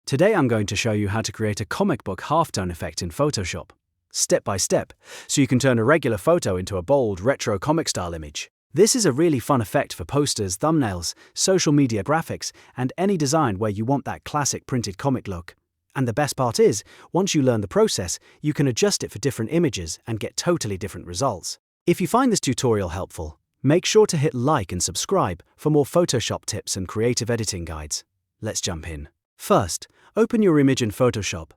Today I'm going to show you how to create a comic book halftone effect in Photoshop, step by step, so you can turn a regular photo into a bold, retro comic-style image. This is a really fun effect for posters, thumbnails, social media graphics, and any design where you want that classic printed comic look. And the best part is, once you learn the process, you can adjust it for different images and get totally different results. If you find this tutorial helpful, make sure to hit like and subscribe for more Photoshop tips and creative editing guides. Let's jump in. First, open your image in Photoshop.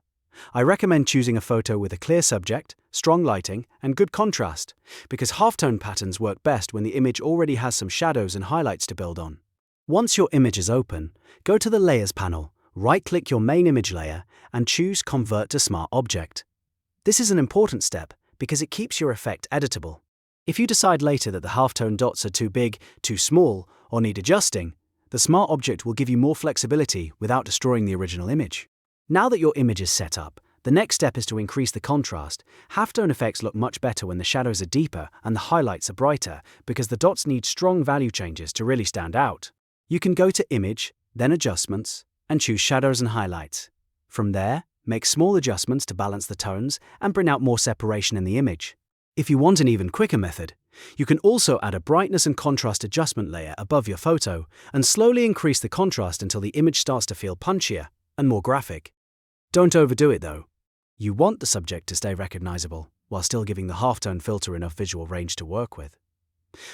I recommend choosing a photo with a clear subject, strong lighting, and good contrast, because halftone patterns work best when the image already has some shadows and highlights to build on. Once your image is open, go to the Layers panel, right-click your main image layer, and choose Convert to Smart Object. This is an important step because it keeps your effect editable. If you decide later that the halftone dots are too big, too small, or need adjusting, the Smart Object will give you more flexibility without destroying the original image. Now that your image is set up, the next step is to increase the contrast. Halftone effects look much better when the shadows are deeper and the highlights are brighter because the dots need strong value changes to really stand out. You can go to Image, then Adjustments, and choose Shadows and Highlights. From there, make small adjustments to balance the tones and bring out more separation in the image. If you want an even quicker method, you can also add a brightness and contrast adjustment layer above your photo and slowly increase the contrast until the image starts to feel punchier and more graphic. Don't overdo it though. You want the subject to stay recognizable while still giving the halftone filter enough visual range to work with.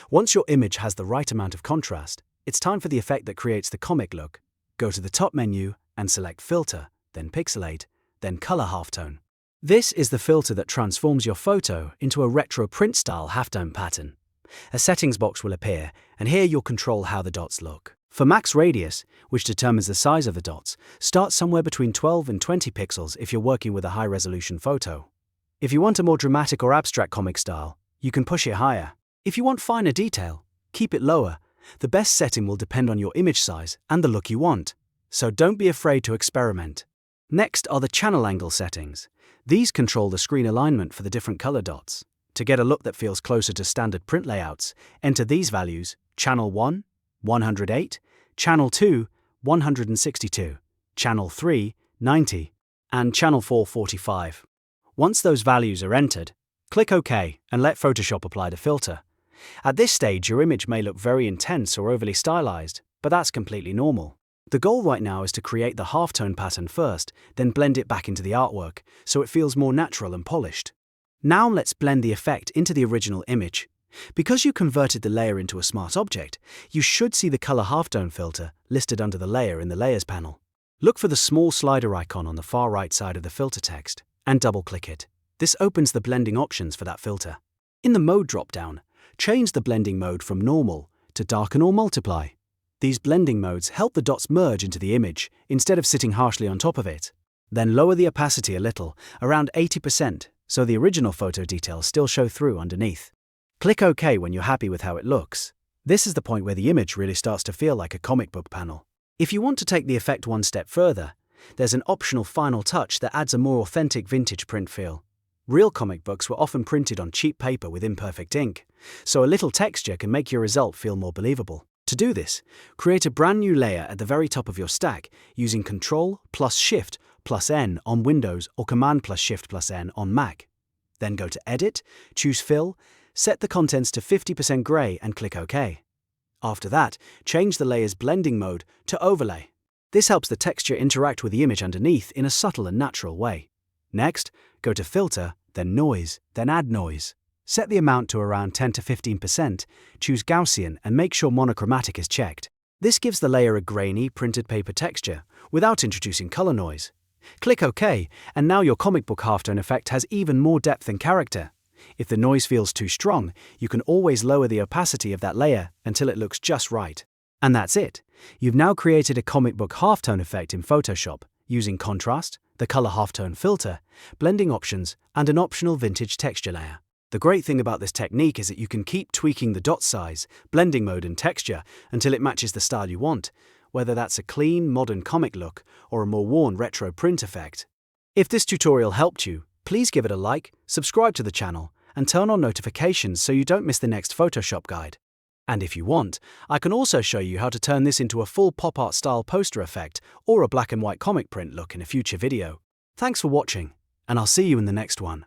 Once your image has the right amount of contrast, it's time for the effect that creates the comic look. Go to the top menu and select Filter, then Pixelate, then Color Halftone. This is the filter that transforms your photo into a retro print-style halftone pattern. A settings box will appear, and here you'll control how the dots look. For max radius, which determines the size of the dots, start somewhere between 12 and 20 pixels if you're working with a high-resolution photo. If you want a more dramatic or abstract comic style, you can push it higher. If you want finer detail, keep it lower. The best setting will depend on your image size and the look you want, so don't be afraid to experiment. Next are the channel angle settings. These control the screen alignment for the different color dots. To get a look that feels closer to standard print layouts, enter these values: Channel 1, 108, Channel 2, 162, Channel 3, 90, and Channel 4, 45. Once those values are entered, click OK and let Photoshop apply the filter. At this stage, your image may look very intense or overly stylized, but that's completely normal. The goal right now is to create the halftone pattern first, then blend it back into the artwork, so it feels more natural and polished. Now let's blend the effect into the original image. Because you converted the layer into a smart object, you should see the Color Halftone filter listed under the layer in the Layers panel. Look for the small slider icon on the far right side of the filter text, and double-click it. This opens the blending options for that filter. In the Mode drop-down, change the blending mode from Normal to Darken or Multiply. These blending modes help the dots merge into the image instead of sitting harshly on top of it. Then lower the opacity a little, around 80%, so the original photo details still show through underneath. Click OK when you're happy with how it looks. This is the point where the image really starts to feel like a comic book panel. If you want to take the effect one step further, there's an optional final touch that adds a more authentic vintage print feel. Real comic books were often printed on cheap paper with imperfect ink, so a little texture can make your result feel more believable. To do this, create a brand new layer at the very top of your stack using Ctrl+Shift+N on Windows or Command+Shift+N on Mac. Then go to Edit, choose Fill, set the contents to 50% grey and click OK. After that, change the layer's blending mode to Overlay. This helps the texture interact with the image underneath in a subtle and natural way. Next, go to Filter, then Noise, then Add Noise. Set the amount to around 10 to 15%, choose Gaussian and make sure monochromatic is checked. This gives the layer a grainy, printed paper texture without introducing color noise. Click OK, and now your comic book halftone effect has even more depth and character. If the noise feels too strong, you can always lower the opacity of that layer until it looks just right. And that's it. You've now created a comic book halftone effect in Photoshop using contrast, the Color Halftone filter, blending options, and an optional vintage texture layer. The great thing about this technique is that you can keep tweaking the dot size, blending mode and texture until it matches the style you want, whether that's a clean, modern comic look or a more worn retro print effect. If this tutorial helped you, please give it a like, subscribe to the channel, and turn on notifications so you don't miss the next Photoshop guide. And if you want, I can also show you how to turn this into a full pop art style poster effect or a black and white comic print look in a future video. Thanks for watching, and I'll see you in the next one.